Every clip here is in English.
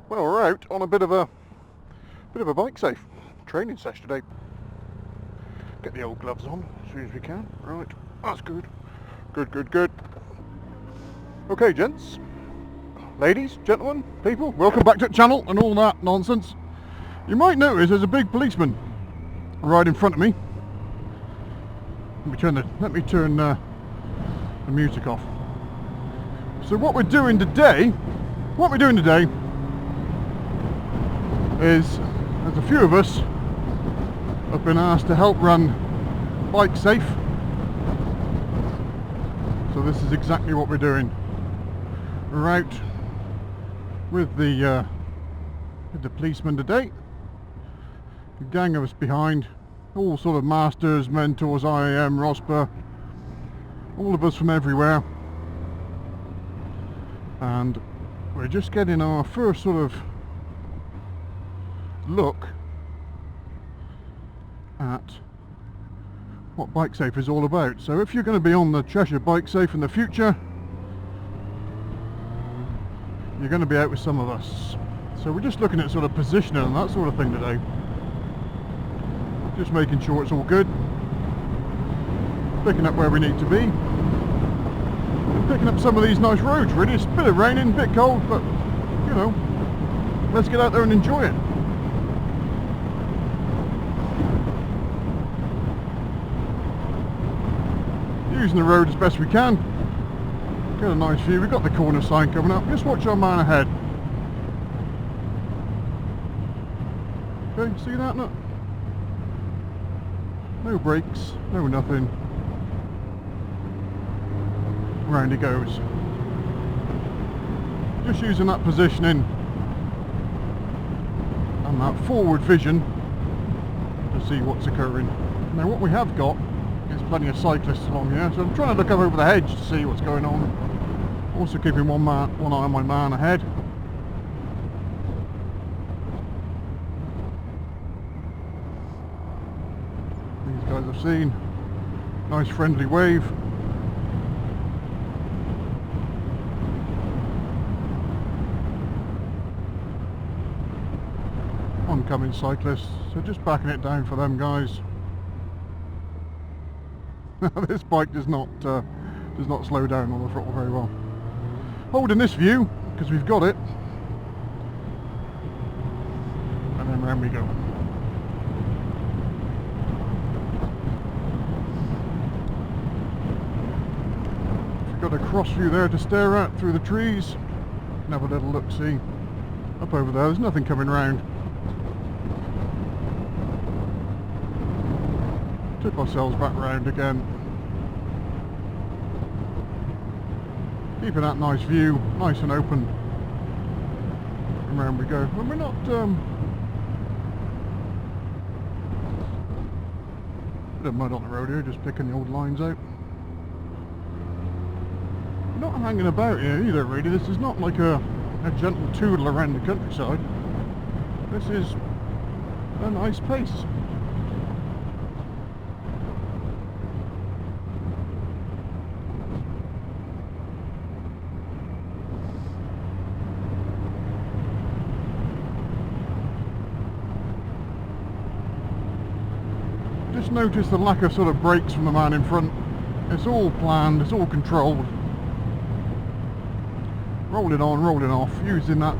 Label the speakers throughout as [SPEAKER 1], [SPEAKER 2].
[SPEAKER 1] Well, we're out on a bit of a BikeSafe training session today. Get the old gloves on as soon as we can. Right, that's good. Good. Okay, gents, ladies, gentlemen, people, welcome back to the channel and all that nonsense. You might notice there's a big policeman right in front of me. Let me turn the music off. So what we're doing today is there's a few of us have been asked to help run BikeSafe. So this is exactly what we're doing. We're out with the policeman today. A gang of us behind, all sort of masters, mentors, IAM, ROSPA, all of us from everywhere. And we're just getting our first sort of look at what BikeSafe is all about. So if you're going to be on the Cheshire BikeSafe in the future, you're going to be out with some of us. So we're just looking at sort of positioning and that sort of thing today. Just making sure it's all good. Picking up where we need to be. And picking up some of these nice roads really. It's a bit of raining, a bit cold, but you know, let's get out there and enjoy it. Using the road as best we can. Get a nice view. We've got the corner sign coming up. Just watch our man ahead. Okay, see that? Look. No brakes, no nothing. Round he goes. Just using that positioning and that forward vision to see what's occurring. Now what we have got is plenty of cyclists along here, so I'm trying to look up over the hedge to see what's going on. Also keeping one eye on my man ahead. These guys I've seen. Nice friendly wave. Oncoming cyclists, so just backing it down for them guys. This bike does not slow down on the throttle very well. Holding this view because we've got it, and then round we go. We've got a cross view there to stare at through the trees. And have a little look see up over there. There's nothing coming round. Took ourselves back round again. Keeping that nice view, nice and open. And round we go. And we're not bit of mud on the road here, just picking the old lines out. We're not hanging about here either really. This is not like a gentle toodle around the countryside. This is a nice pace. Just notice the lack of sort of brakes from the man in front. It's all planned, it's all controlled. Rolling on, rolling off, using that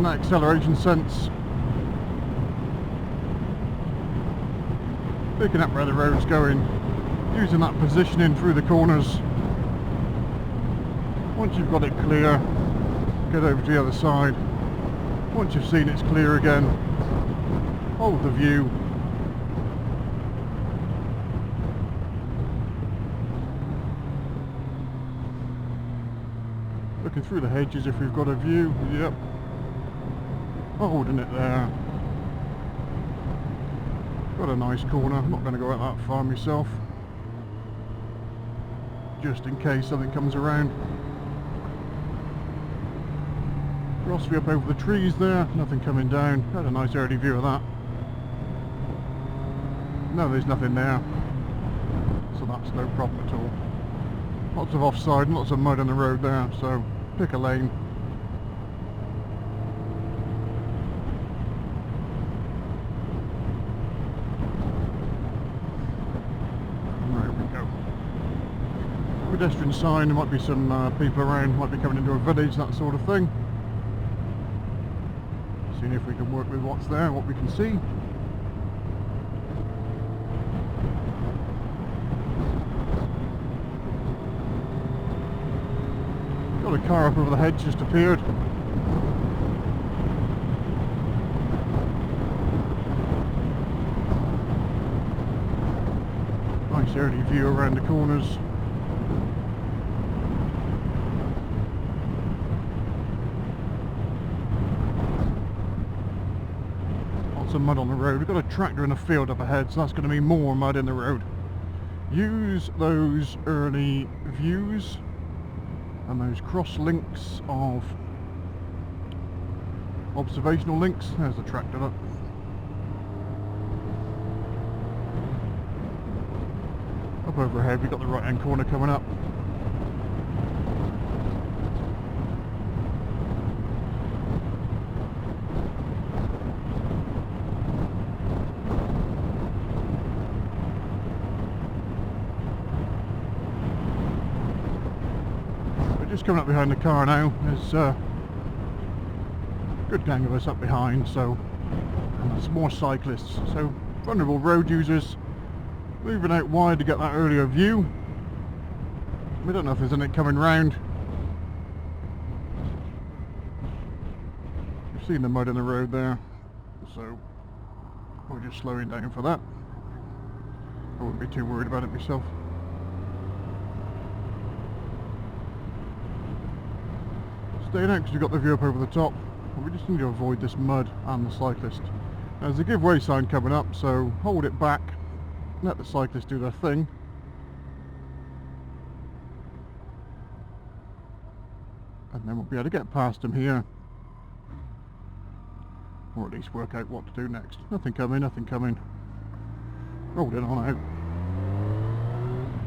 [SPEAKER 1] acceleration sense. Picking up where the road's going, using that positioning through the corners. Once you've got it clear, get over to the other side. Once you've seen it's clear again, hold the view. Looking through the hedges if we've got a view. Yep. Holding it there. Got a nice corner. I'm not going to go out that far myself. Just in case something comes around. Crossview up over the trees there. Nothing coming down. Had a nice early view of that. No, there's nothing there, so that's no problem at all. Lots of offside, lots of mud on the road there, so Pick a lane. There we go. Pedestrian sign, there might be some people around, might be coming into a village, that sort of thing. Seeing if we can work with what's there, what we can see. Got a car up over the hedge, just appeared. Nice early view around the corners. Lots of mud on the road. We've got a tractor in a field up ahead, so that's going to be more mud in the road. Use those early views and those cross links of observational links. There's the tractor up. Up overhead we've got the right hand corner coming up. Just coming up behind the car now. There's a good gang of us up behind, so, and there's more cyclists, so vulnerable road users moving out wide to get that earlier view. We don't know if there's anything coming round. You've seen the mud in the road there, so we're just slowing down for that. I wouldn't be too worried about it myself. Staying out because you've got the view up over the top, and we just need to avoid this mud and the cyclist. There's a give way sign coming up, so hold it back, let the cyclists do their thing. And then we'll be able to get past them here, or at least work out what to do next. Nothing coming, nothing coming. Rolling on out.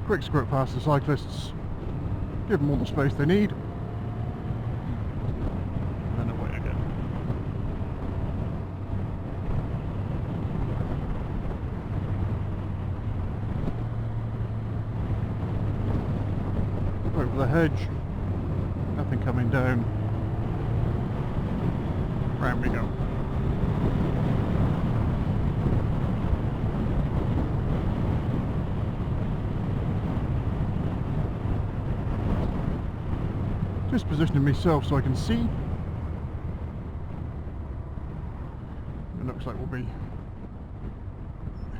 [SPEAKER 1] Quick squirt past the cyclists, give them all the space they need. Over the hedge, nothing coming down. Round we go. Just positioning myself so I can see. It looks like we'll be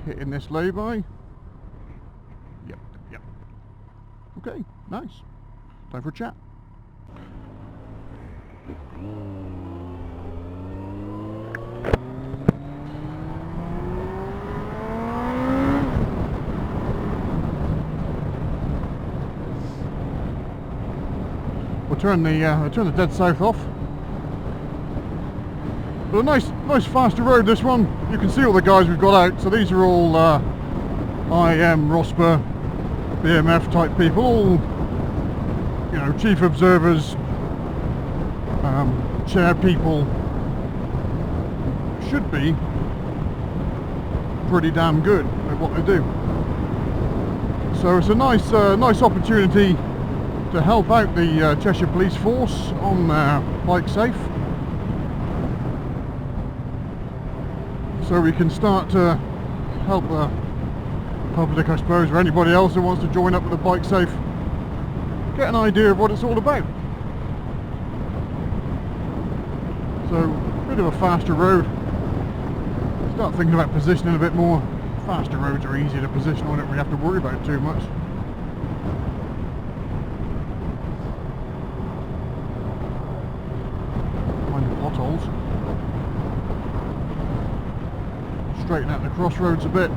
[SPEAKER 1] hitting this lay-by. Yep. Okay, nice. Time for a chat. We'll turn the dead south off. But a nice faster road, this one. You can see all the guys we've got out. So these are all IM, ROSPA, BMF type people, all, you know, chief observers, chair people. Should be pretty damn good at what they do. So it's a nice opportunity to help out the Cheshire Police force on BikeSafe. So we can start to help the public, I suppose, or anybody else who wants to join up with the BikeSafe, get an idea of what it's all about. So, a bit of a faster road. Start thinking about positioning a bit more. Faster roads are easier to position on, don't really have to worry about too much. Mind the potholes. Straighten out the crossroads a bit.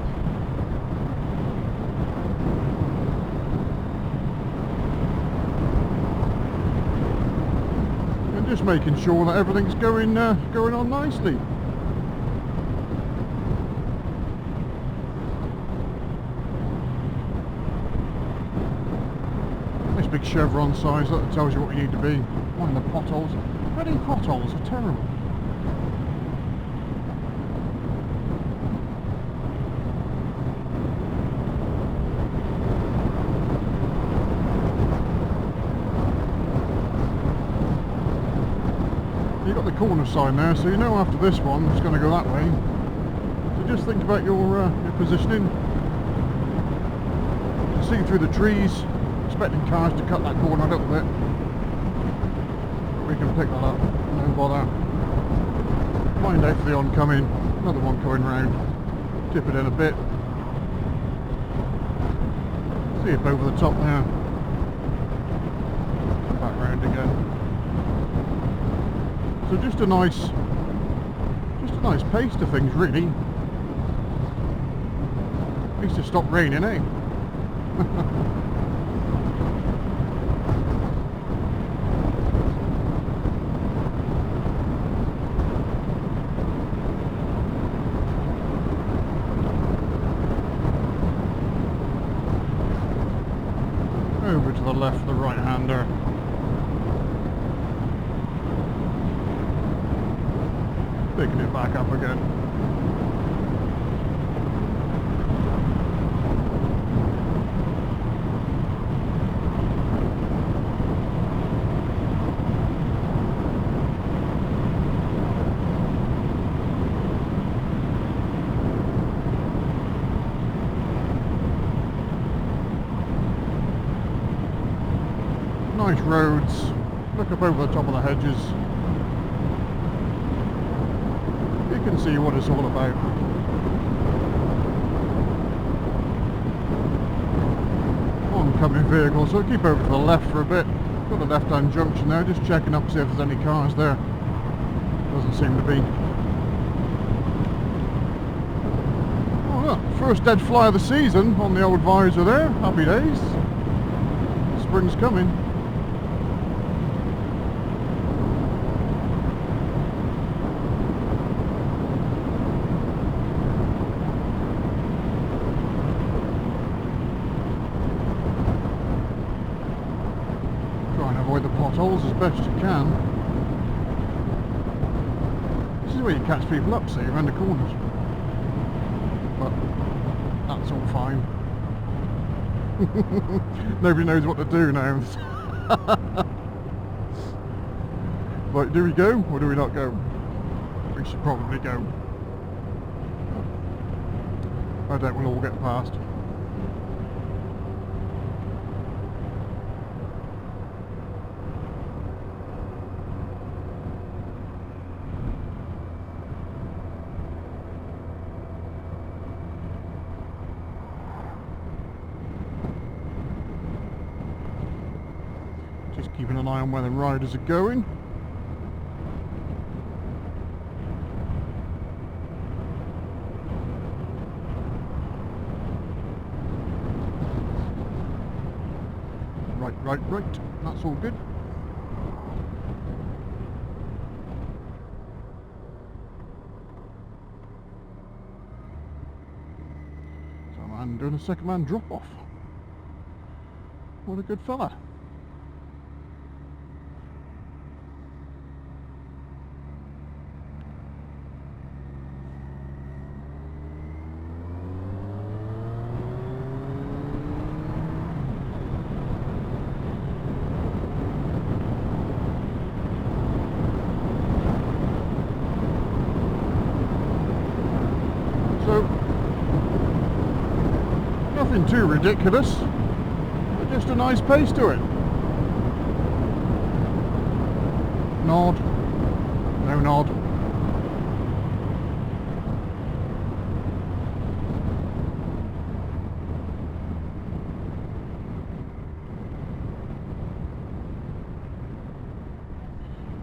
[SPEAKER 1] And just making sure that everything's going on nicely. Nice big big chevron signs that tells you what you need to be. Mind the potholes. Bloody potholes are terrible. You've got the corner sign there, so you know after this one it's going to go that way. So just think about your positioning. You see through the trees, expecting cars to cut that corner a little bit. But we can pick that up, no bother. Find out for the oncoming, another one coming round. Tip it in a bit. See it over the top there. Back round again. So just a nice pace to things, really. At least it stopped raining, eh? Over to the left, the right-hander. Picking it back up again. Nice roads. Look up over the top of the hedges. You can see what it's all about. Oncoming vehicles, so keep over to the left for a bit. Got a left-hand junction there, just checking up to see if there's any cars there. Doesn't seem to be. Oh look, first dead fly of the season on the old visor there. Happy days. Spring's coming. Avoid the potholes as best you can. This is where you catch people up, see, around the corners. But that's all fine. Nobody knows what to do now. Right, do we go or do we not go? We should probably go. I doubt we'll all get past. Just keeping an eye on where the riders are going. Right. That's all good. So I'm doing a second-hand drop-off. What a good fella. So, nothing too ridiculous, but just a nice pace to it. Nod, no nod.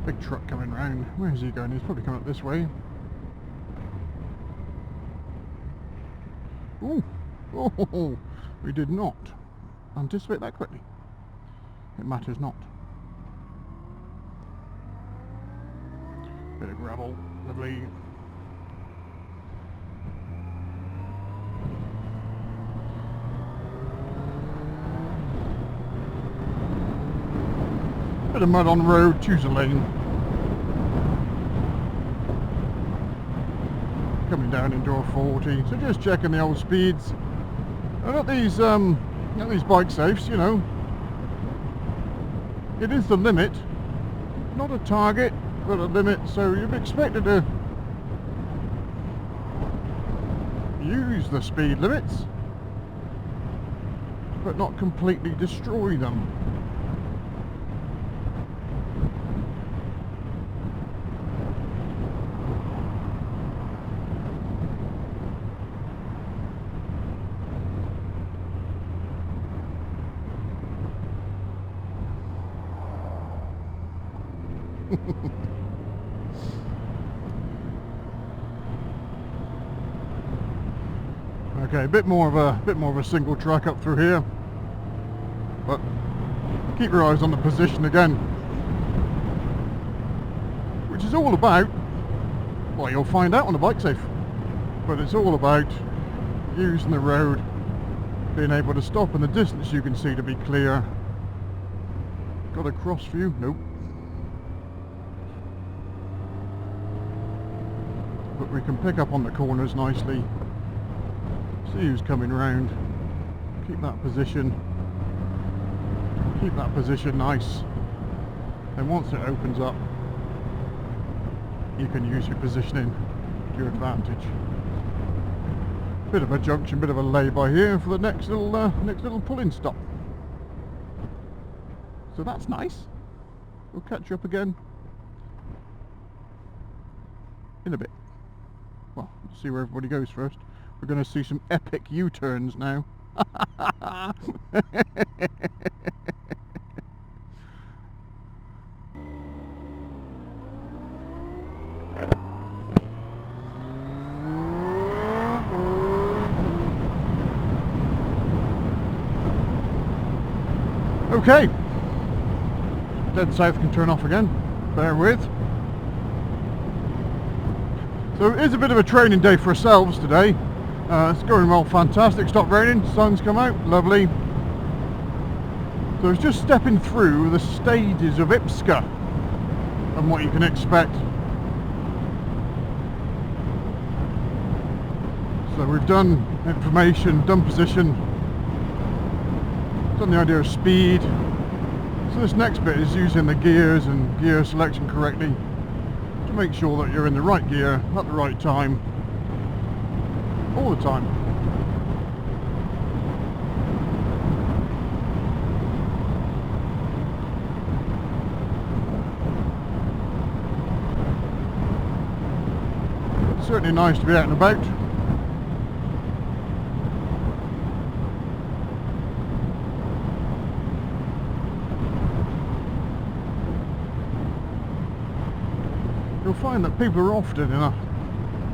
[SPEAKER 1] Big truck coming round. Where is he going? He's probably coming up this way. Oh, we did not anticipate that quickly. It matters not. Bit of gravel, lovely. Bit of mud on the road, choose a lane. Coming down into a 40, so just checking the old speeds. I got these bike safes, you know. It is the limit, not a target, but a limit, so you'd be expected to use the speed limits, but not completely destroy them. Okay, a bit more of a single track up through here, but keep your eyes on the position again, which is all about, well, you'll find out on the BikeSafe, but it's all about using the road, being able to stop in the distance you can see to be clear. Got a cross view? Nope. But we can pick up on the corners nicely, see who's coming round, keep that position nice, and once it opens up you can use your positioning to your advantage. Bit of a junction, bit of a lay-by here for the next little pull-in stop, so that's nice. We'll catch you up again in a bit. Well, let's see where everybody goes first. We're going to see some epic U-turns now. Okay. Dead south can turn off again. Bear with. So it is a bit of a training day for ourselves today. It's going well, fantastic. Stopped raining, sun's come out, lovely. So it's just stepping through the stages of IPSCA and what you can expect. So we've done information, done position, done the idea of speed. So this next bit is using the gears and gear selection correctly to make sure that you're in the right gear at the right time, all the time. It's certainly nice to be out and about. You'll find that people are often in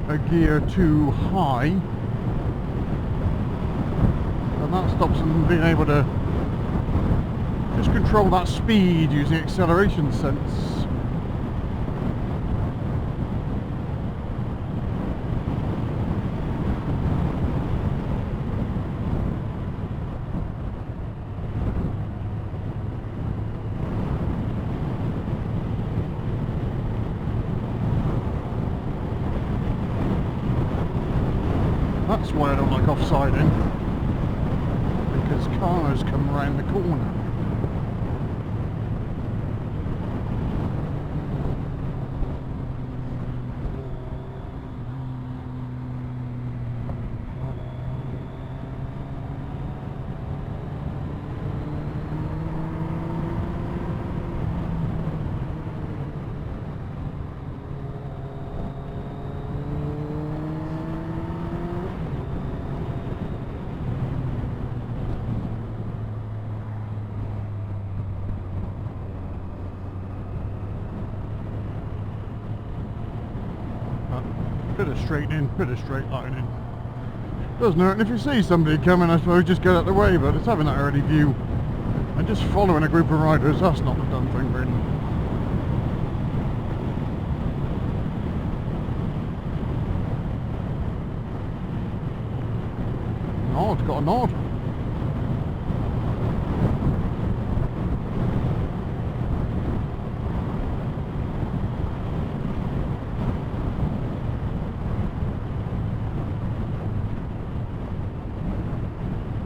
[SPEAKER 1] a gear too high, and that stops them being able to just control that speed using acceleration sense. That's why I don't like offsiding, because cars come around the corner. Bit of straightening, bit of straight lining. Doesn't hurt, and if you see somebody coming, I suppose just get out of the way, but it's having that early view and just following a group of riders, that's not the done thing, really. Nod, got a nod.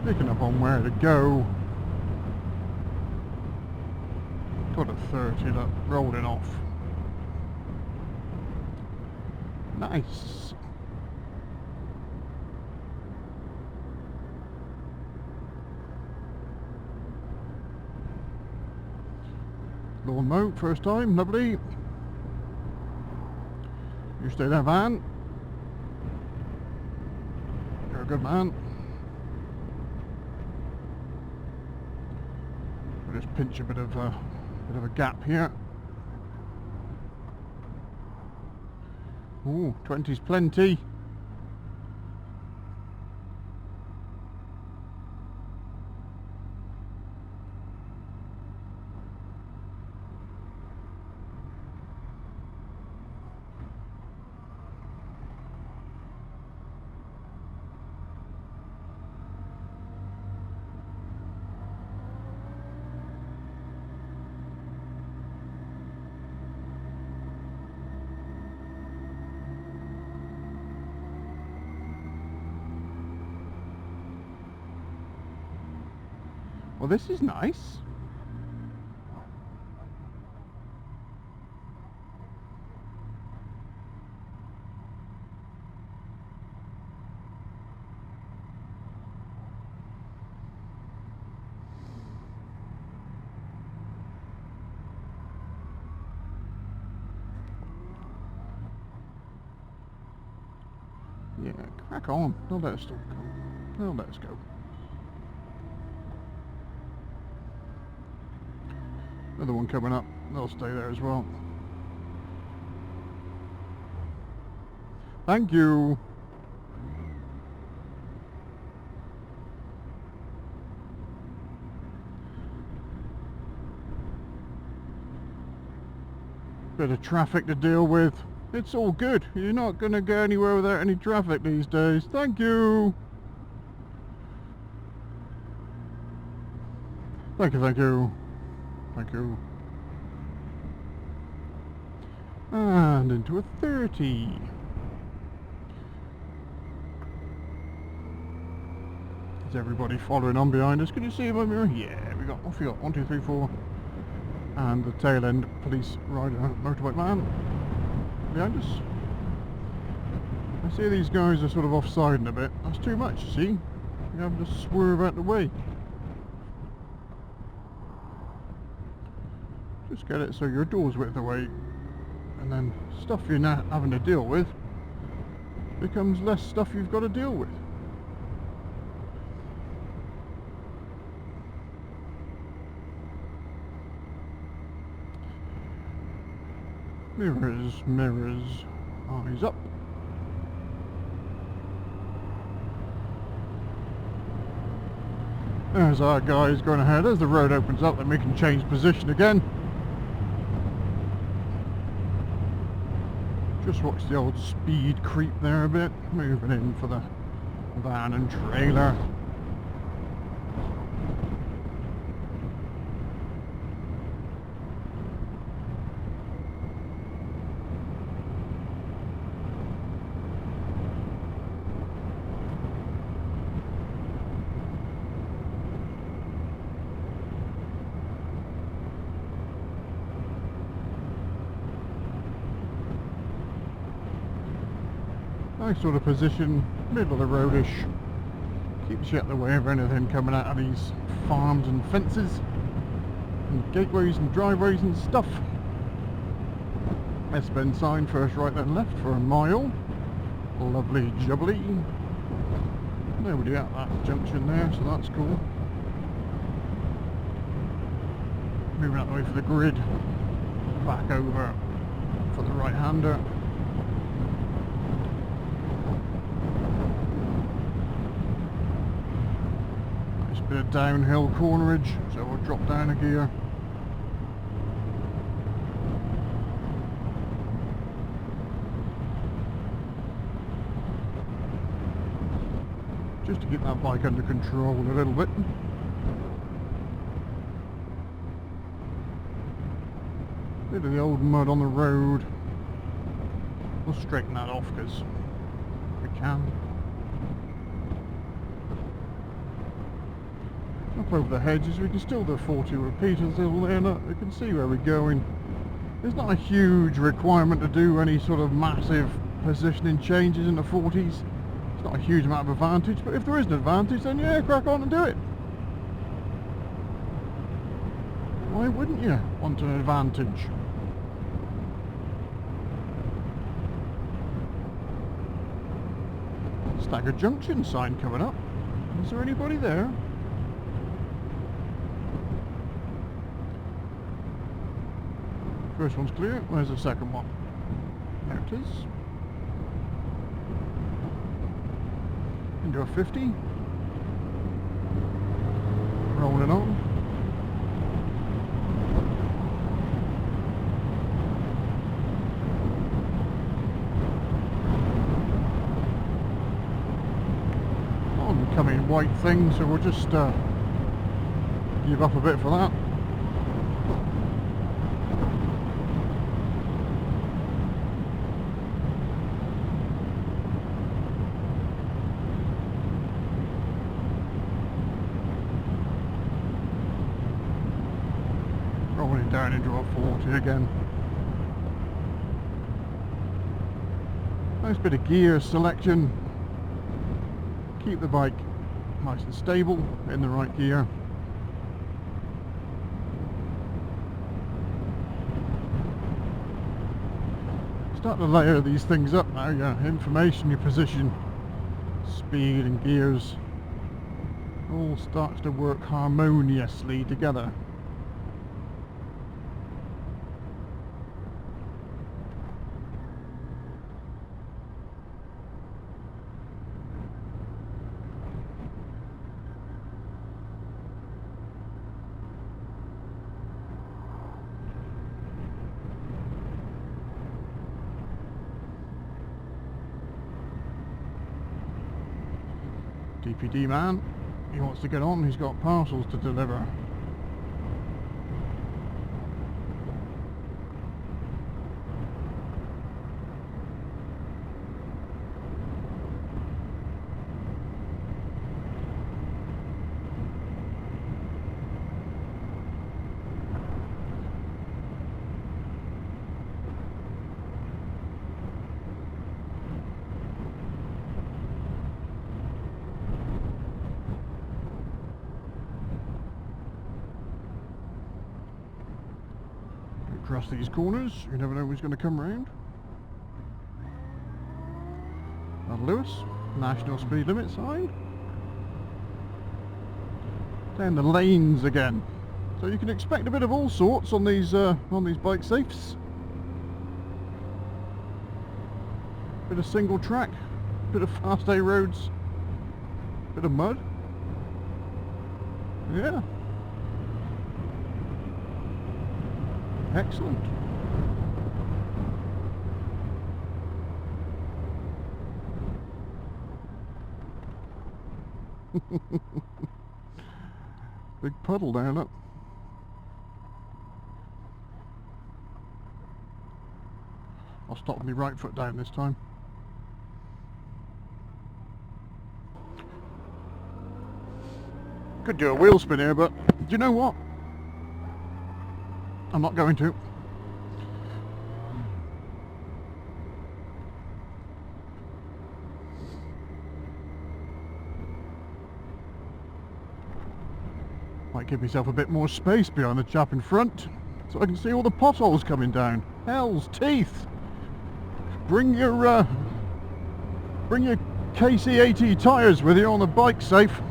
[SPEAKER 1] Picking up on where to go. Got a 30, look, rolling off. Nice. Lawn mow, first time, lovely. You stay there, van. You're a good man. We'll just pinch a bit of a gap here. Ooh, 20's plenty. Well, this is nice. Yeah, crack on. Don't let us stop. Don't let us go. Another one coming up. They'll stay there as well. Thank you. Bit of traffic to deal with. It's all good. You're not going to go anywhere without any traffic these days. Thank you. Thank you, thank you. Thank you. And into a 30. Is everybody following on behind us? Can you see my mirror? Yeah, we got, off you got 1, 2, 3, 4. And the tail end police rider, motorbike man behind us. I see these guys are sort of offsiding a bit. That's too much, see? You have to swerve out the way. Just get it so your door's width away, and then stuff you're not having to deal with becomes less stuff you've got to deal with. Mirrors, mirrors, eyes up. There's our guys going ahead. As the road opens up, then we can change position again. Just watch the old speed creep there a bit, moving in for the van and trailer. Nice sort of position, middle of the roadish. Keeps you out of the way of anything coming out of these farms and fences and gateways and driveways and stuff. S-bend sign, first right then left for a mile. Lovely jubbly. Nobody at that junction there, so that's cool. Moving out the way for the grid. Back over for the right-hander. Bit of downhill cornerage, so we'll drop down a gear. Just to keep that bike under control a little bit. Bit of the old mud on the road. We'll straighten that off because we can. Up over the hedges, we can still do 40 repeaters still there, we can see where we're going. There's not a huge requirement to do any sort of massive positioning changes in the 40s. It's not a huge amount of advantage, but if there is an advantage, then yeah, crack on and do it. Why wouldn't you want an advantage? Staggered junction sign coming up. Is there anybody there? First one's clear. Where's the second one? There it is. Into a 50. Rolling on. Oncoming white thing, so we'll just give up a bit for that. Rolling down into a 40 again. Nice bit of gear selection. Keep the bike nice and stable in the right gear. Start to layer these things up now, your information, your position, speed and gears all starts to work harmoniously together. DPD man, he wants to get on, he's got parcels to deliver. Across these corners, you never know who's going to come round. And Lewis, national speed limit sign. Down the lanes again. So you can expect a bit of all sorts on these BikeSafes. Bit of single track, bit of fast A roads, bit of mud. Yeah. Excellent. Big puddle down, look. I'll stop with my right foot down this time. Could do a wheel spin here, but do you know what? I'm not going to. Might give myself a bit more space behind the chap in front so I can see all the potholes coming down. Hell's teeth! Bring your KC80 tyres with you on the BikeSafe.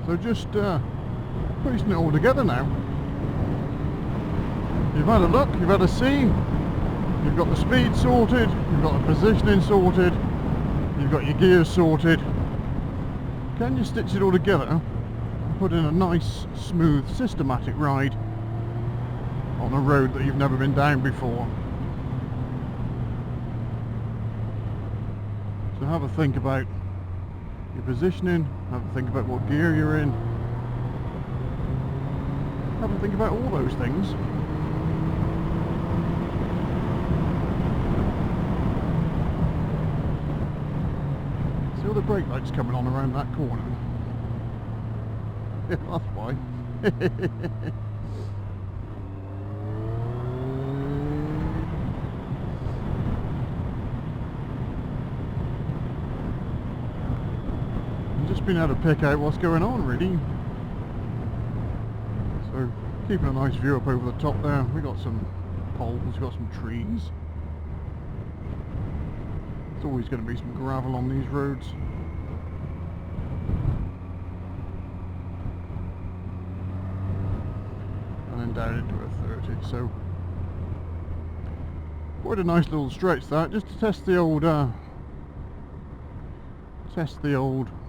[SPEAKER 1] So just piecing it all together now. You've had a look, you've had a see, you've got the speed sorted, you've got the positioning sorted, you've got your gears sorted. Can you stitch it all together put in a nice, smooth, systematic ride on a road that you've never been down before. So have a think about your positioning, have a think about what gear you're in, have a think about all those things. See all the brake lights coming on around that corner? Yeah, that's why. Just been able to pick out what's going on, really. So keeping a nice view up over the top there. We got some poles, we've got some trees. There's always going to be some gravel on these roads. And then down into a 30. So quite a nice little stretch that, just to test the old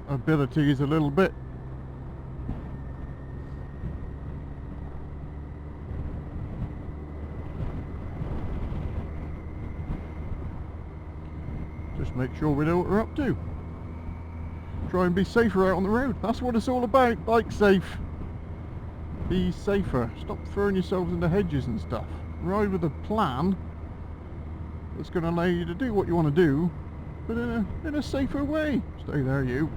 [SPEAKER 1] abilities a little bit. Just make sure we know what we're up to. Try and be safer out on the road. That's what it's all about. Bike safe. Be safer. Stop throwing yourselves into hedges and stuff. Ride with a plan that's going to allow you to do what you want to do, but in a safer way. Stay there, you.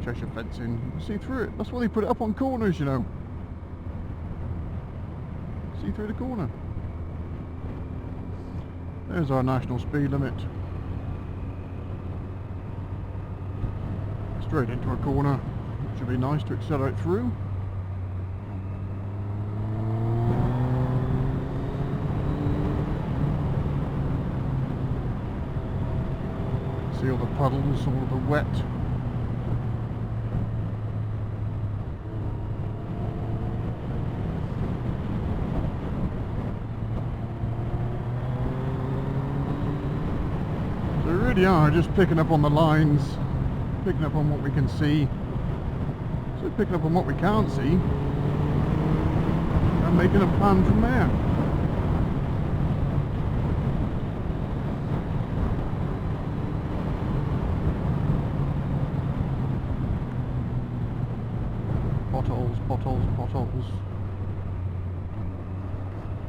[SPEAKER 1] Cheshire fencing, you can see through it. That's why they put it up on corners, you know. See through the corner. There's our national speed limit. Straight into a corner. Should be nice to accelerate through. See all the puddles, all the wet. So we really are just picking up on the lines, picking up on what we can see, so picking up on what we can't see, and making a plan from there. Potholes, potholes, potholes.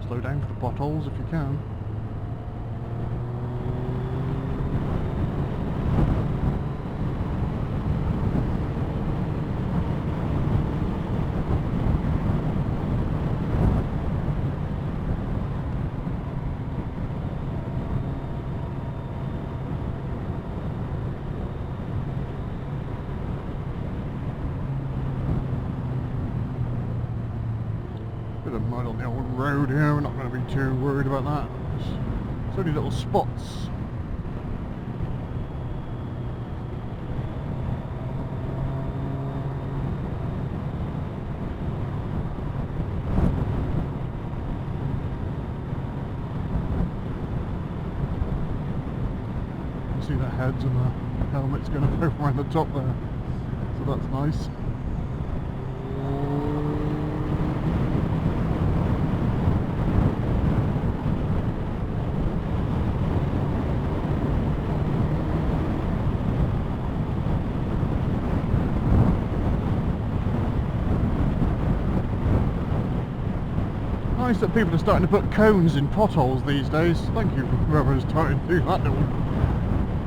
[SPEAKER 1] Slow down for the potholes if you can. Bit of mud on the old road here, we're not going to be too worried about that. It's only little spots. See the heads and the helmet's going to go around the top there, so that's nice. Nice that people are starting to put cones in potholes these days. Thank you for whoever's starting to do that little,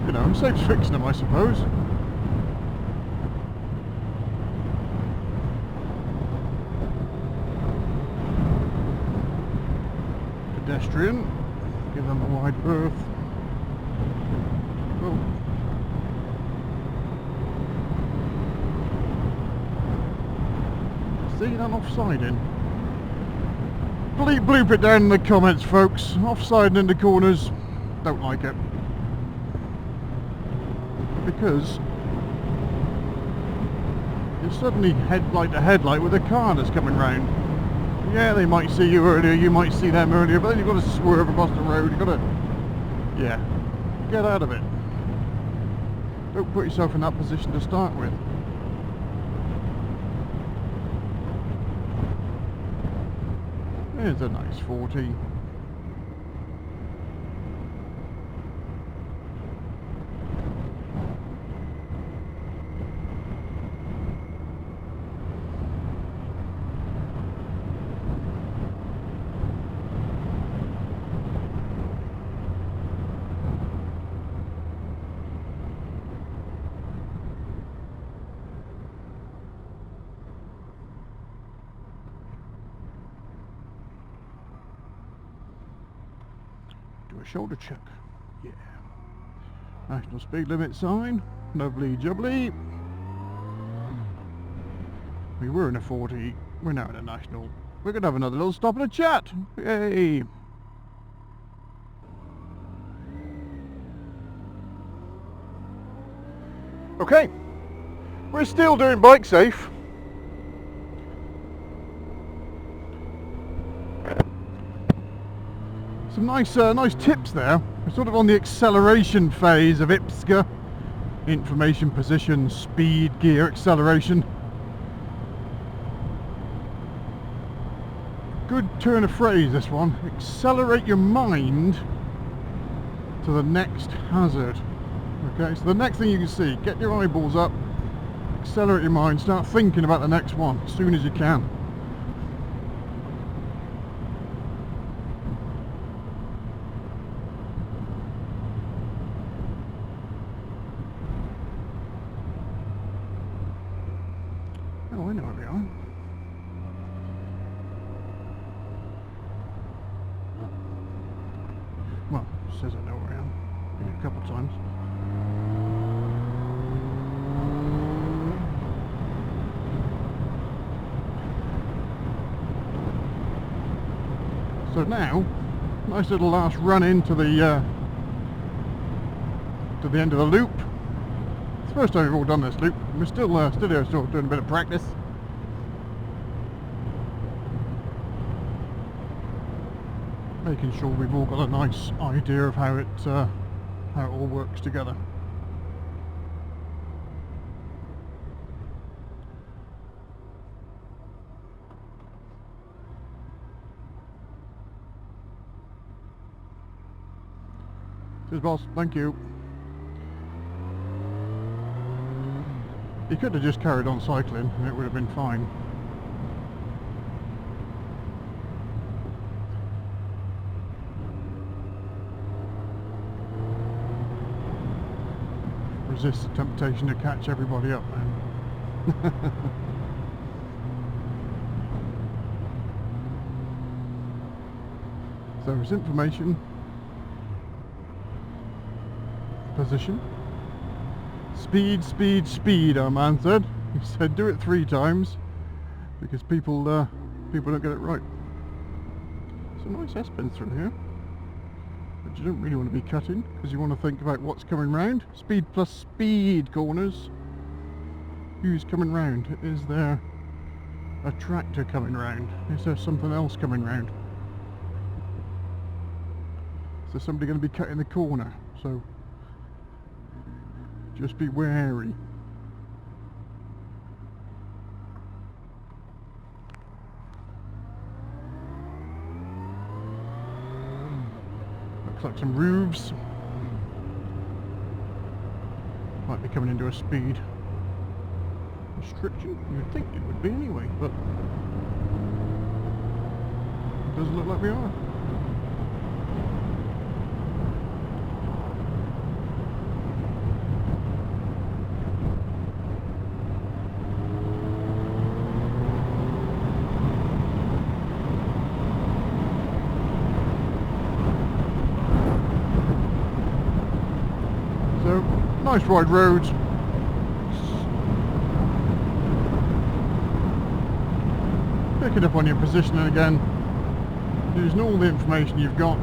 [SPEAKER 1] you know, saves fixing them, I suppose. Pedestrian, give them a wide berth. Oh. See that offsiding? Bleep it down in the comments, folks. Offsiding in the corners, don't like it. Because you're suddenly headlight to headlight with a car that's coming round. Yeah, they might see you earlier, you might see them earlier, but then you've got to swerve across the road, you've got to, yeah, get out of it. Don't put yourself in that position to start with. There's a nice 40. Do a shoulder check. Yeah. National speed limit sign. Lovely jubbly. We were in a 40. We're now in a national. We're going to have another little stop and a chat. Yay. Okay. We're still doing BikeSafe. Some nice tips there. We're sort of on the acceleration phase of IPSCA. Information, position, speed, gear, acceleration. Good turn of phrase, this one. Accelerate your mind to the next hazard. Okay, so the next thing you can see, get your eyeballs up, accelerate your mind, start thinking about the next one as soon as you can. Oh, I know where we are. Well, it says I know where I am. Been a couple of times. So now, nice little last run into the end of the loop. It's the first time we've all done this loop. We're still here, still doing a bit of practice. Making sure we've all got a nice idea of how it all works together. Cheers, boss. Thank you. He could have just carried on cycling and it would have been fine. Resist the temptation to catch everybody up, man. So it's information, position, speed, speed, speed, our man said. He said do it 3 times because people don't get it right. Some nice S-bends through here, but you don't really want to be cutting because you want to think about what's coming round. Speed plus speed corners. Who's coming round? Is there a tractor coming round? Is there something else coming round? Is there somebody going to be cutting the corner? So just be wary. Looks like some roofs. Might be coming into a speed restriction. You'd think it would be anyway, but it doesn't look like we are. So, nice wide roads. Picking up on your positioning again, using all the information you've got.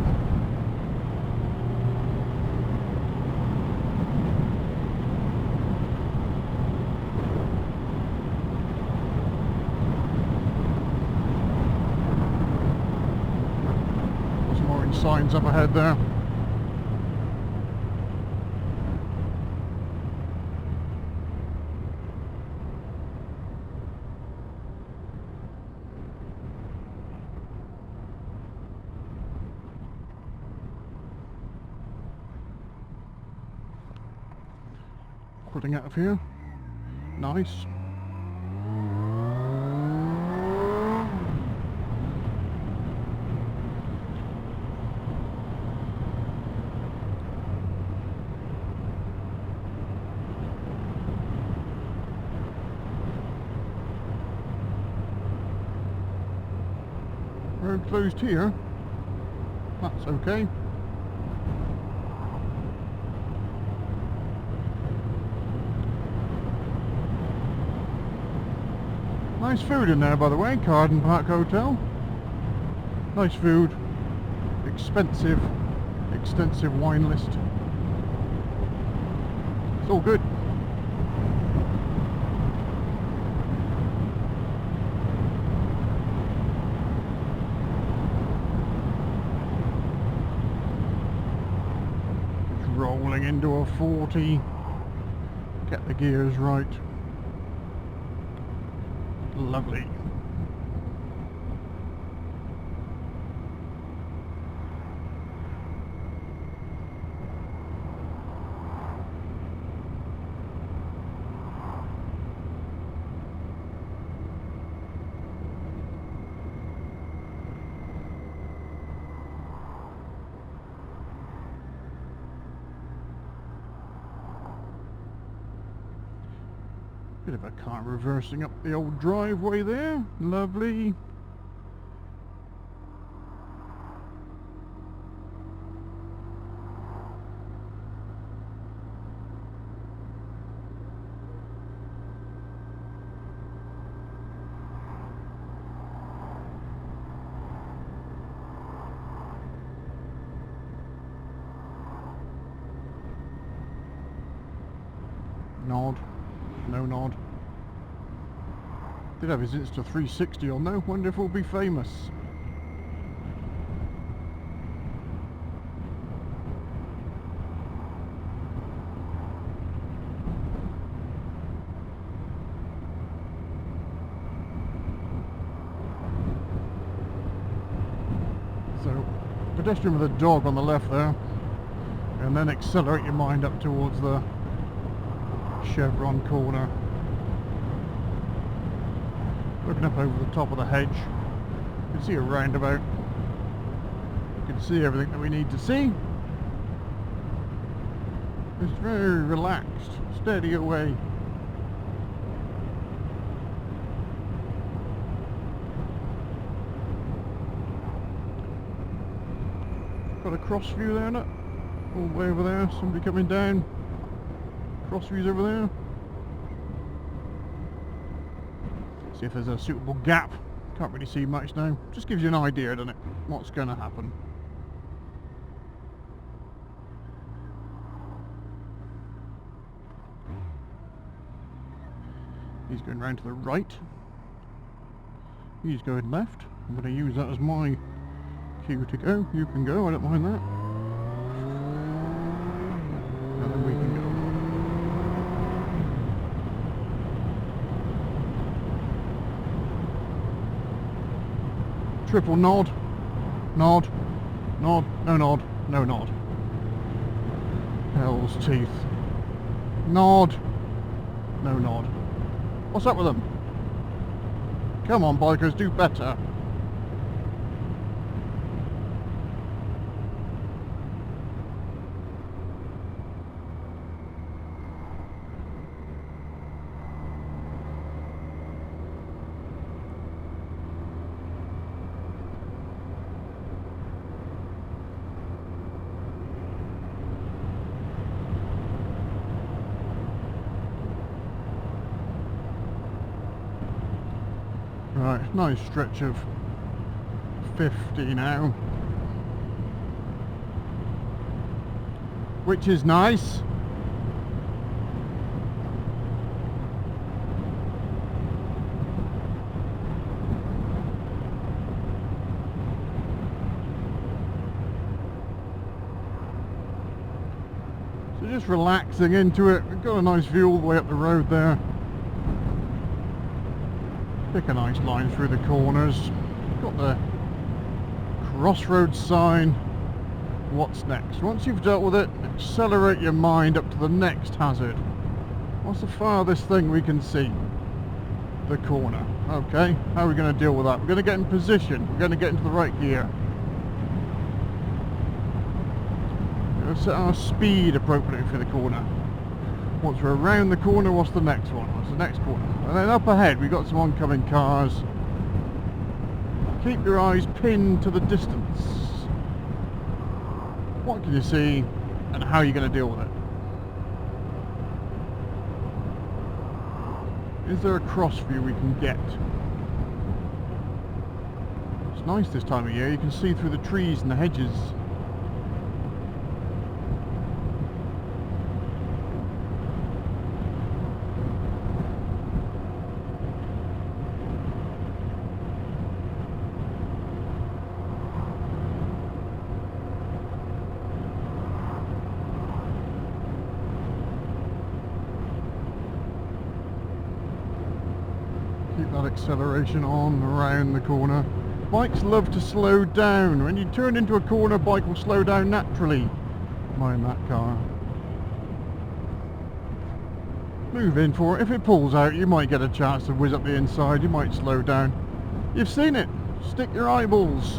[SPEAKER 1] Some orange signs up ahead there. pulling out of here. Nice. Road closed here. That's okay. Nice food in there, by the way. Carden Park Hotel. Nice food. Expensive. Extensive wine list. It's all good. Rolling into a 40. Get the gears right. Lovely. Bit of a car reversing up the old driveway there. Lovely. Nod. No nod. Did have his Insta 360 on though. Wonder if we'll be famous. So, pedestrian with a dog on the left there, and then accelerate your mind up towards the chevron corner. Looking up over the top of the hedge, you can see a roundabout. You can see everything that we need to see. It's very relaxed, steady away. Got a cross view there, look. All the way over there, somebody coming down. Cross views over there. See if there's a suitable gap. Can't really see much now. Just gives you an idea, doesn't it? What's going to happen. He's going round to the right. He's going left. I'm going to use that as my cue to go. You can go, I don't mind that. And then we can go. Triple nod, nod, nod, no nod, no nod. Hell's teeth. Nod, no nod. What's up with them? Come on, bikers, do better. Right, nice stretch of 50 now, which is nice. So just relaxing into it. We've got a nice view all the way up the road there. Pick a nice line through the corners. Got the crossroads sign. What's next? Once you've dealt with it, accelerate your mind up to the next hazard. What's the farthest thing we can see? The corner. Okay, how are we going to deal with that? We're going to get in position. We're going to get into the right gear. We're going to set our speed appropriately for the corner. Once we're around the corner, what's the next one? What's the next corner? And then up ahead, we've got some oncoming cars. Keep your eyes pinned to the distance. What can you see, and how are you going to deal with it? Is there a cross view we can get? It's nice this time of year, you can see through the trees and the hedges. Keep that acceleration on around the corner. Bikes love to slow down. When you turn into a corner, bike will slow down naturally. Mind that car. Move in for it. If it pulls out, you might get a chance to whiz up the inside. You might slow down. You've seen it. Stick your eyeballs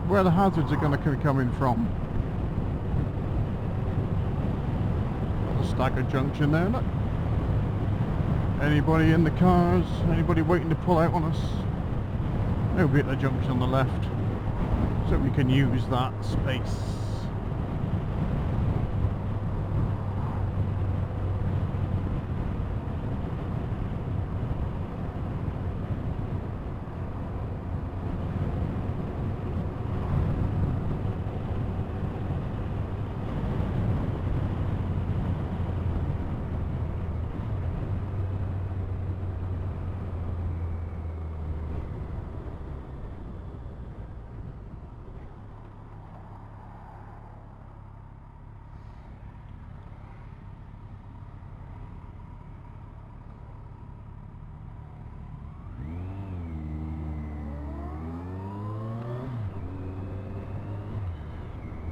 [SPEAKER 1] where the hazards are going to be coming from. Got a staggered junction there, look. Anybody in the cars? Anybody waiting to pull out on us? They'll be at the junction on the left, so we can use that space.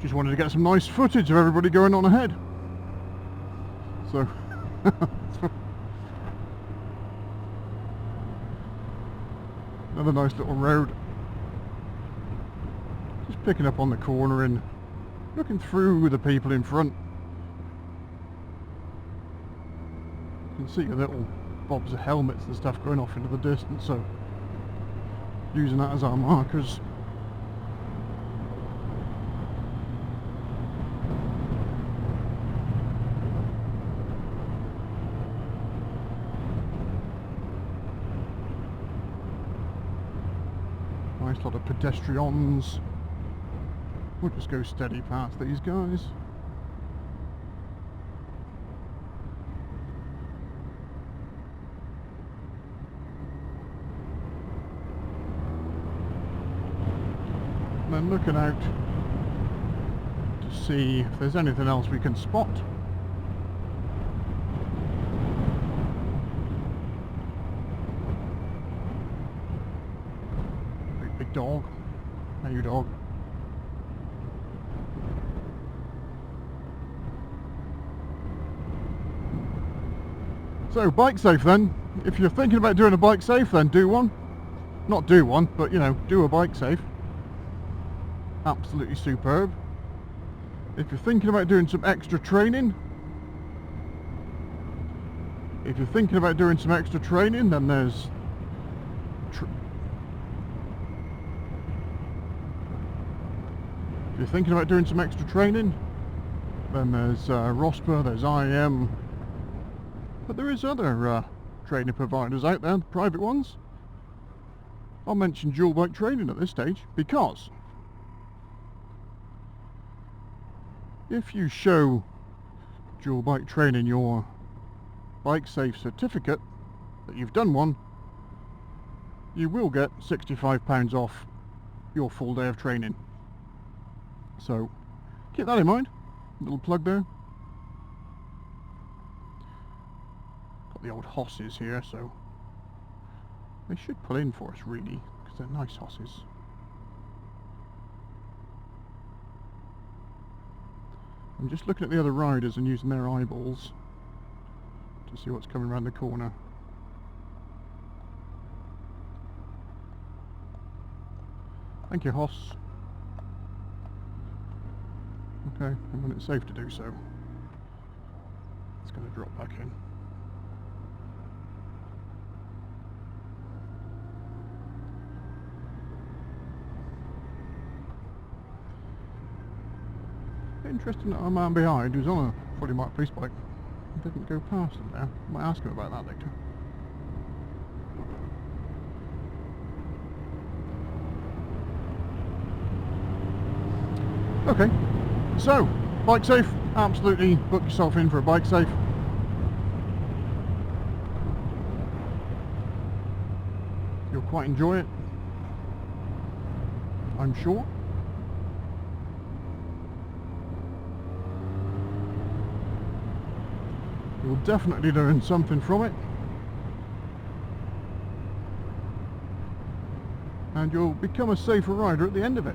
[SPEAKER 1] Just wanted to get some nice footage of everybody going on ahead. So, another nice little road. Just picking up on the corner and looking through the people in front. You can see the little bobs of helmets and stuff going off into the distance, so using that as our markers. Nice lot of pedestrians. We'll just go steady past these guys. And then looking out to see if there's anything else we can spot. Big dog. Hey, you dog. So, BikeSafe then. If you're thinking about doing a BikeSafe, then do one. Not do one, but you know, do a BikeSafe. Absolutely superb. If you're thinking about doing some extra training, then there's If you're thinking about doing some extra training, then there's ROSPA, there's IM, but there is other training providers out there, private ones. I'll mention dual bike training at this stage because if you show dual bike training your BikeSafe certificate that you've done one, you will get £65 off your full day of training. So keep that in mind. Little plug there. Got the old hosses here, so they should pull in for us really, because they're nice hosses. I'm just looking at the other riders and using their eyeballs to Let's see what's coming around the corner. Thank you, Hoss. Okay, and when it's safe to do so, it's going to drop back in. Interesting that our man behind, who's on a fully marked police bike, didn't go past him there. Might ask him about that later. Okay, so BikeSafe, absolutely book yourself in for a BikeSafe. You'll quite enjoy it, I'm sure. You'll definitely learn something from it, and you'll become a safer rider at the end of it.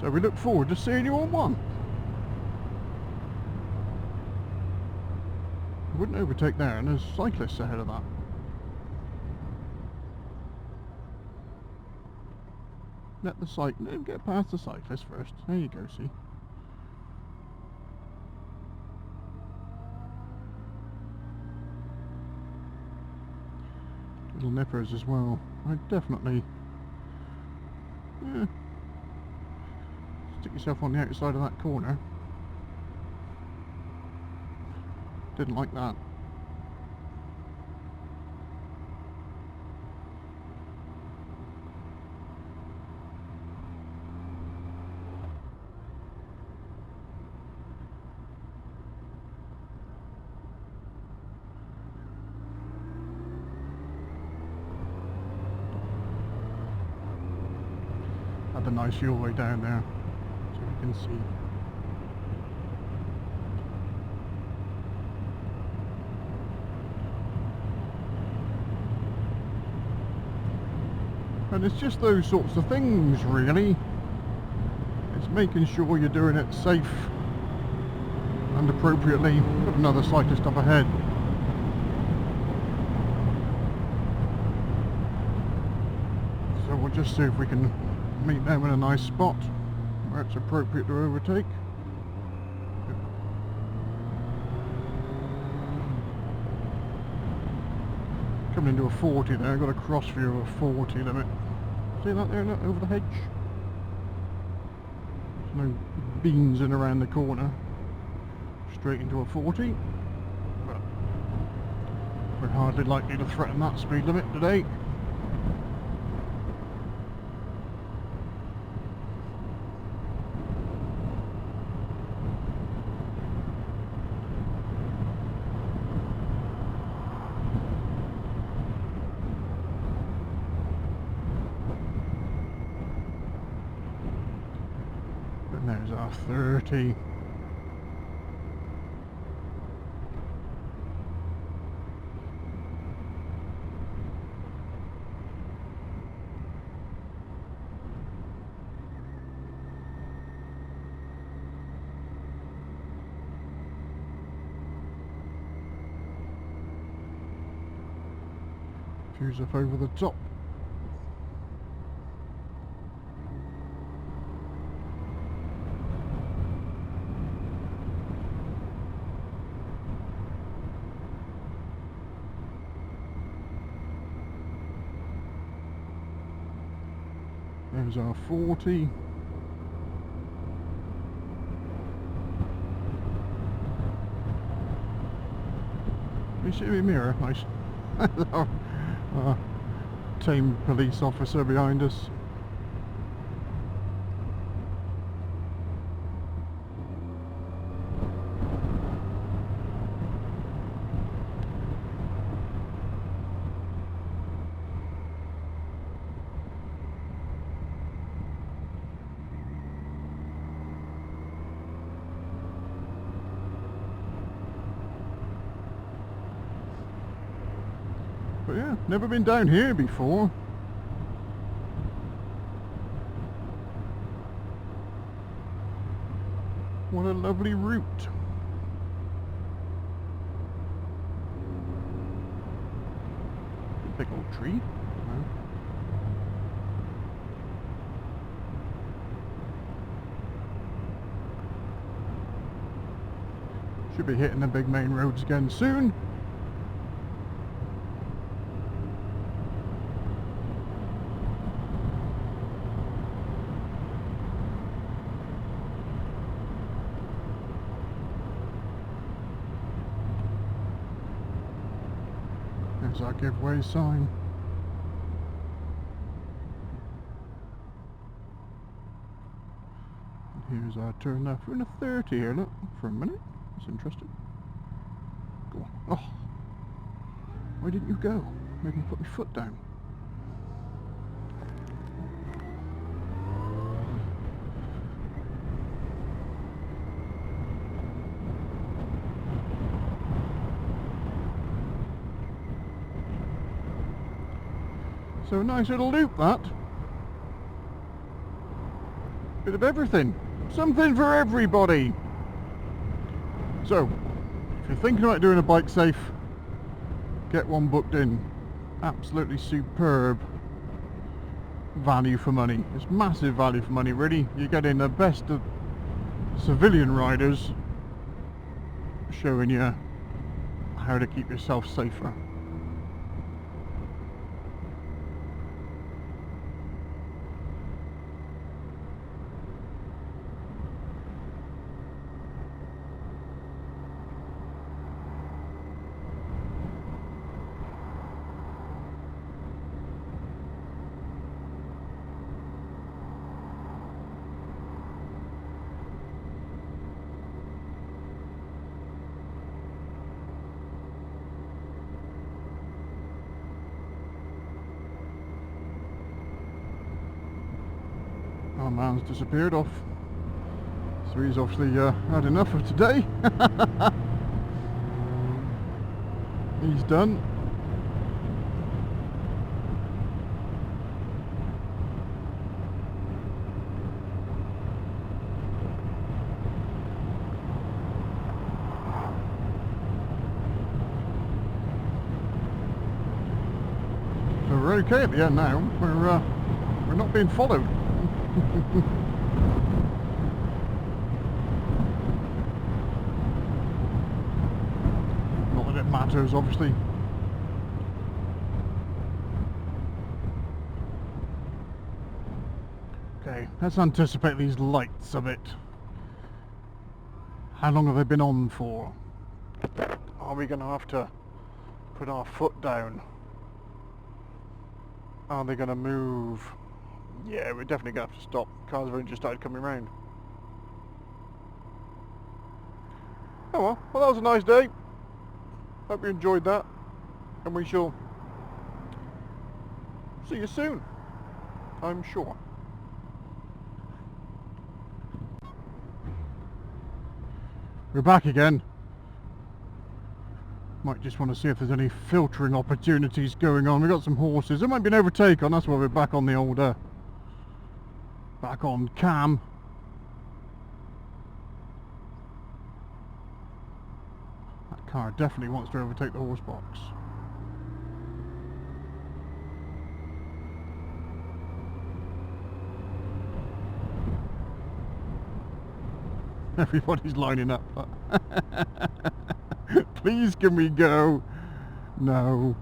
[SPEAKER 1] So we look forward to seeing you on one. I wouldn't overtake there, and there's cyclists ahead of that. Let the get past the cyclist first. There you go, see. Little nippers as well. I definitely, yeah, stick yourself on the outside of that corner. Didn't like that. Had the nice fuel way down there, so you can see. And it's just those sorts of things, really. It's making sure you're doing it safe and appropriately. Got another cyclist up ahead. So we'll just see if we can meet them in a nice spot where it's appropriate to overtake. Coming into a 40 there, got a cross view of a 40 limit. See that there, look, over the hedge? There's no beans in around the corner. Straight into a 40. But we're hardly likely to threaten that speed limit today. And there's our 30. Fuse up over the top. There's our 40. You see me mirror? Nice. Tame police officer behind us. But yeah, never been down here before. a lovely route. Big old tree. No. Should be hitting the big main roads again soon. There's our giveaway sign. And here's our turn left. We're in a 30 here, look, for a minute. That's interesting. Go on. Oh! Why didn't you go? Make me put my foot down. So a nice little loop, that. Bit of everything. Something for everybody. So, if you're thinking about doing a BikeSafe, get one booked in. Absolutely superb value for money. It's massive value for money, really. You're getting the best of civilian riders showing you how to keep yourself safer. Our man's disappeared off, so he's obviously had enough of today. He's done. So we're okay at the end now. We're not being followed. Not that it matters, obviously. Okay, let's anticipate these lights a bit. How long have they been on for? Are we going to have to put our foot down? Are they going to move? Yeah, we're definitely going to have to stop. Cars have only just started coming round. Oh well, that was a nice day. Hope you enjoyed that. And we shall see you soon, I'm sure. We're back again. Might just want to see if there's any filtering opportunities going on. We've got some horses. There might be an overtake on, that's why we're back on the older. Back on cam. That car definitely wants to overtake the horse box. Everybody's lining up. Please, can we go? No.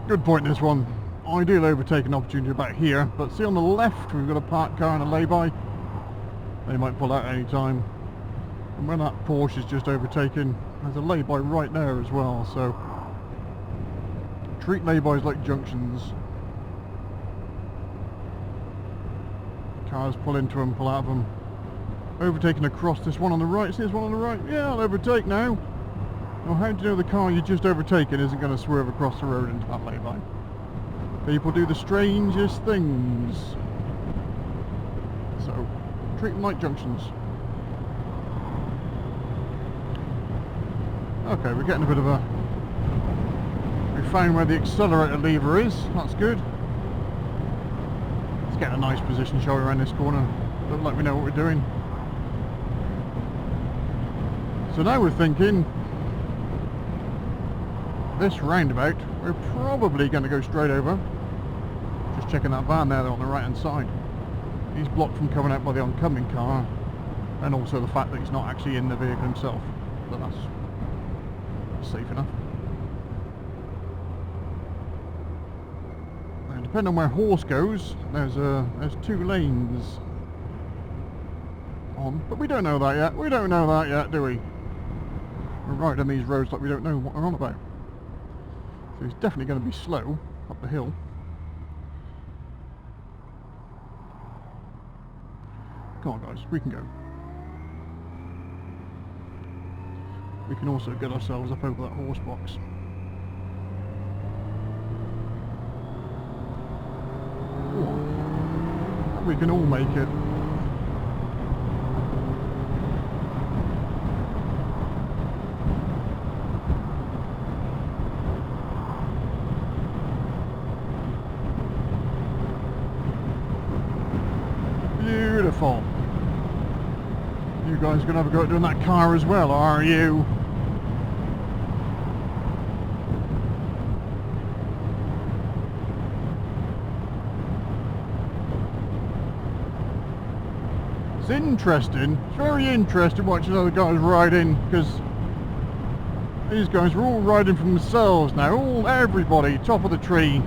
[SPEAKER 1] Good point, this one. Ideal overtaking opportunity about here, but see on the left we've got a parked car and a lay-by. They might pull out any time. And when that Porsche is just overtaken, there's a lay-by right there as well, so treat lay-bys like junctions. Cars pull into them, pull out of them. Overtaking across this one on the right. See this one on the right? Yeah, I'll overtake now. Well, how do you know the car you just overtaken isn't going to swerve across the road into that lay-by? People do the strangest things. So, treat them like junctions. Okay, we're getting a bit of a... We found where the accelerator lever is, that's good. Let's get a nice position, shall we, around this corner. Look like we know what we're doing. So now we're thinking, this roundabout, we're probably going to go straight over. Just checking that van there on the right hand side. He's blocked from coming out by the oncoming car, and also the fact that he's not actually in the vehicle himself. But that's safe enough. Now, depending on where horse goes, there's 2 lanes on, but we don't know that yet. We don't know that yet, do we? We're riding these roads like we don't know what we're on about. So he's definitely going to be slow up the hill. Come on guys, we can go. We can also get ourselves up over that horse box. We can all make it. Beautiful. You guys gonna have a go at doing that car as well, are you? It's interesting. It's very interesting watching other guys riding, because these guys are all riding for themselves now. Everybody, top of the tree.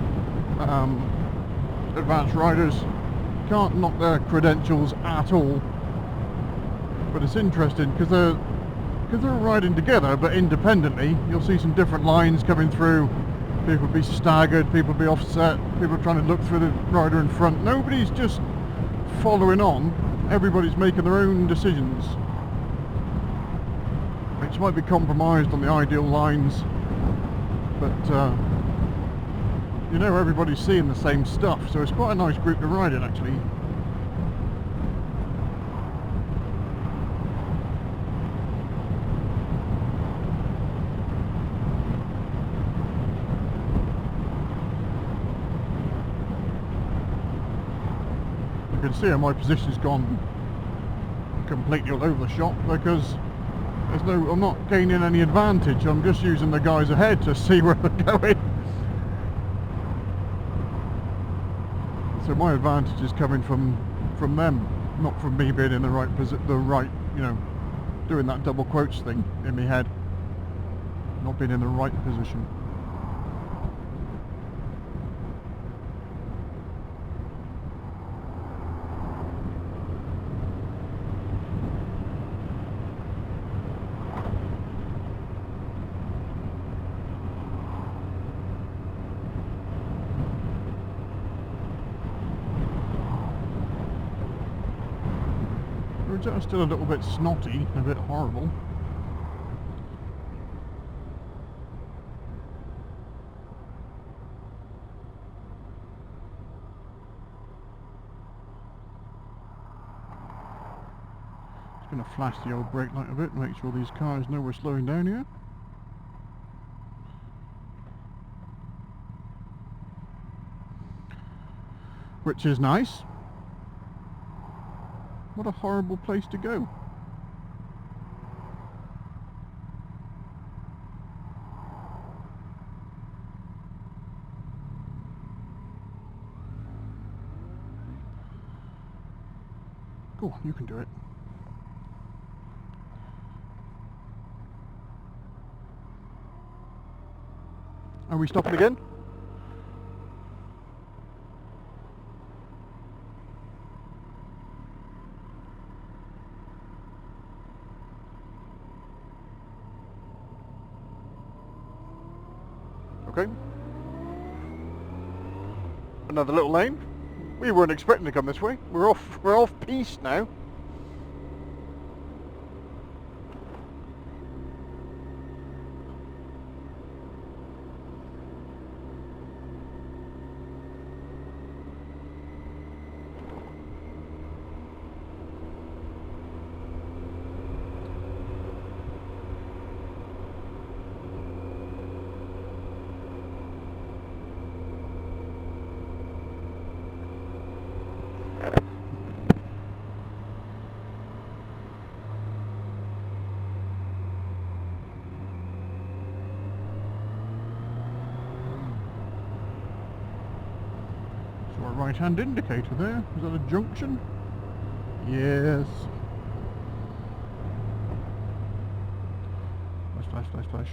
[SPEAKER 1] Advanced riders. Can't knock their credentials at all, but it's interesting because they're riding together but independently. You'll see some different lines coming through. People will be staggered, people will be offset, people trying to look through the rider in front. Nobody's just following on, everybody's making their own decisions, which might be compromised on the ideal lines, but you know, everybody's seeing the same stuff, so it's quite a nice group to ride in actually. You can see how my position's gone completely all over the shop, because I'm not gaining any advantage. I'm just using the guys ahead to see where they're going. So my advantage is coming from them, not from me being in the right you know, doing that double quotes thing in my head, not being in the right position. We're still a little bit snotty, a bit horrible. Just going to flash the old brake light a bit, make sure these cars know we're slowing down here. Which is nice. What a horrible place to go. Go on, you can do it. Are we stopping again? Okay. Another little lane. We weren't expecting to come this way. We're off piste now. Got a right hand indicator there. Is that a junction? Yes. Flash, flash, flash, flash.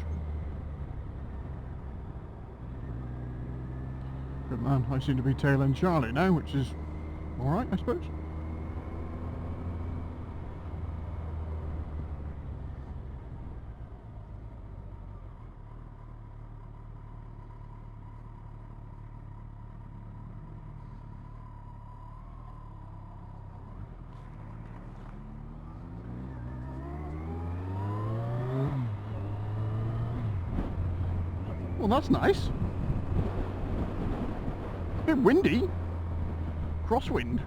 [SPEAKER 1] Good man. I seem to be tail end Charlie now, which is alright, I suppose. Well, that's nice. A bit windy. Crosswind.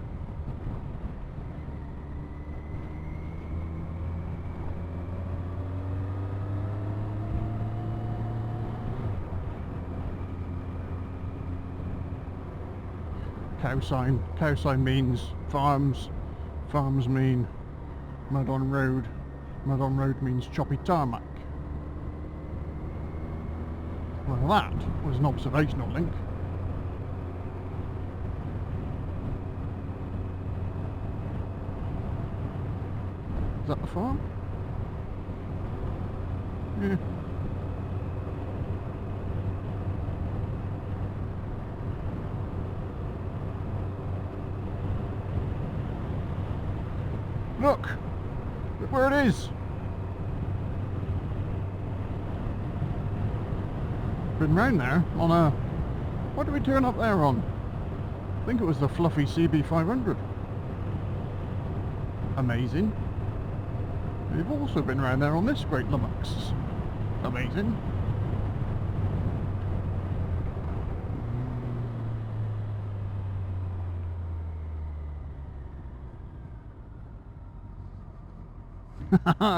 [SPEAKER 1] Cow sign. Cow sign means farms. Farms mean mud on road. Mud on road means choppy tarmac. Well, that was an observational link. Is that the farm? Yeah. Look! Look where it is! Been round there on a... What did we turn up there on? I think it was the fluffy CB500. Amazing. We've also been round there on this great Lummox. Amazing.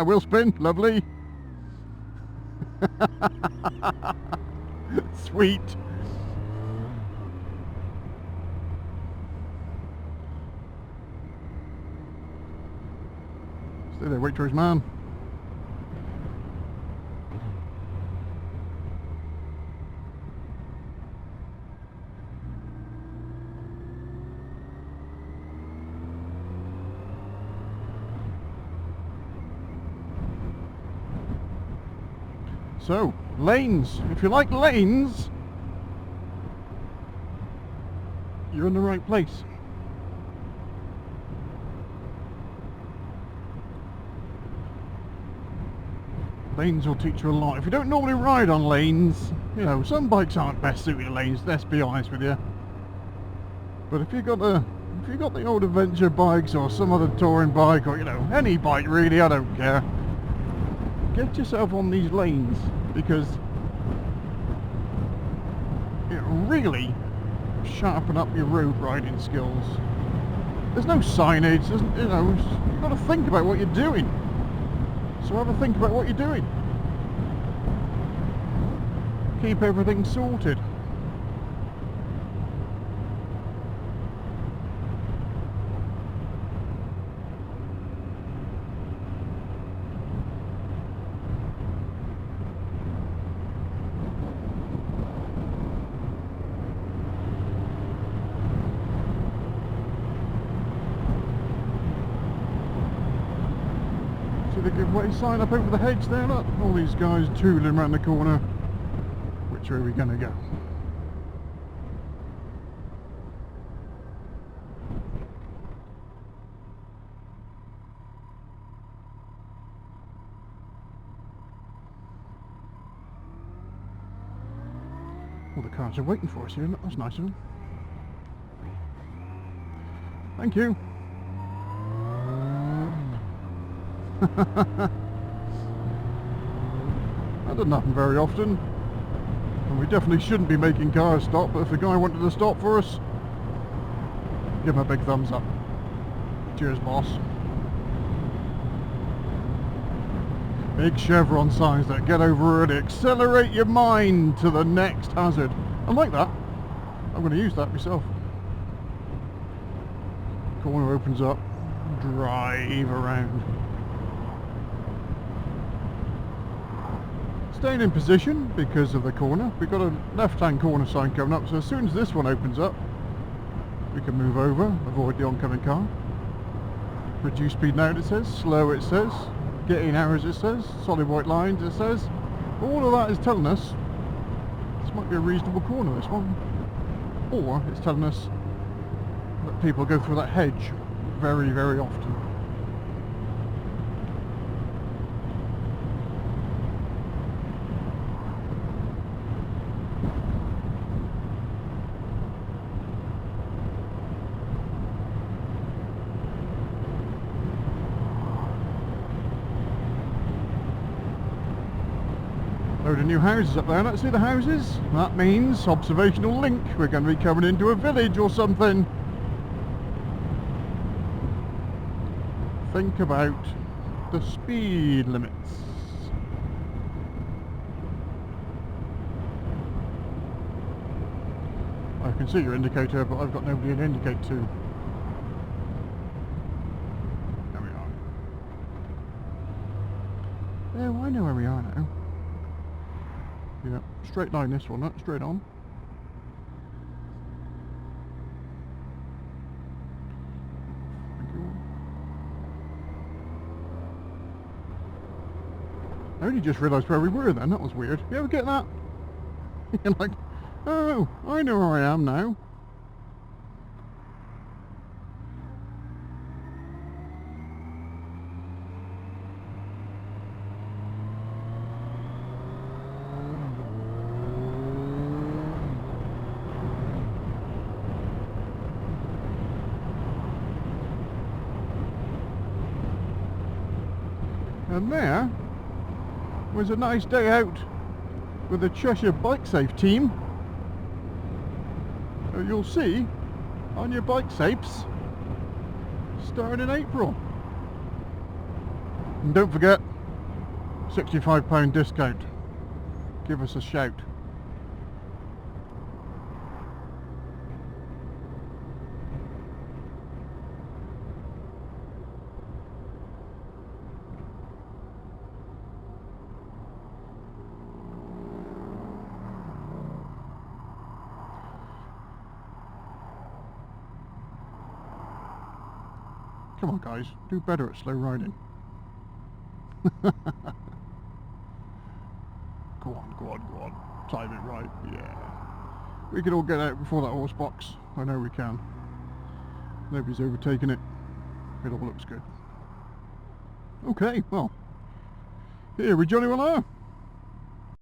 [SPEAKER 1] Wheel spin, lovely. Sweet. Stay there, wait for his man. So, lanes. If you like lanes, you're in the right place. Lanes will teach you a lot. If you don't normally ride on lanes, you know, some bikes aren't best suited to lanes, let's be honest with you. But if you've got the old adventure bikes or some other touring bike, or you know, any bike really, I don't care. Get yourself on these lanes, because it really sharpen up your road riding skills. There's no signage, you know, you've got to think about what you're doing. So have a think about what you're doing. Keep everything sorted. The giveaway sign up over the hedge there, look. All these guys tooling around the corner. Which way are we going to go? Well, the cars are waiting for us here, look. That's nice of them. Thank you. That doesn't happen very often, and we definitely shouldn't be making cars stop, but if the guy wanted to stop for us, give him a big thumbs up. Cheers, boss. Big chevron signs that get over early. Accelerate your mind to the next hazard. I like that. I'm going to use that myself. Corner opens up. Drive around. Staying in position because of the corner. We've got a left-hand corner sign coming up, so as soon as this one opens up, We can move over, avoid the oncoming car. Reduce speed now, it says. Slow, it says. Getting arrows, it says. Solid white lines, it says. All of that is telling us this might be a reasonable corner, this one. Or it's telling us that people go through that hedge very, very often. Load of new houses up there. Let's see the houses. That means observational link. We're going to be coming into a village or something. Think about the speed limits. I can see your indicator, but I've got nobody to indicate to. There we are. Oh, I know where we are now. Yeah, straight line this one, not straight on. Thank you. I only just realised where we were then, that was weird. You ever get that? You're like, oh, I know where I am now. And there was a nice day out with the Cheshire BikeSafe team. So you'll see on your BikeSafes starting in April. And don't forget, £65 discount. Give us a shout. Come on guys, do better at slow riding. Go on, go on, go on. Time it right, yeah. We can all get out before that horse box. I know we can. Nobody's overtaking it. It all looks good. Okay, well. Here we jolly well are.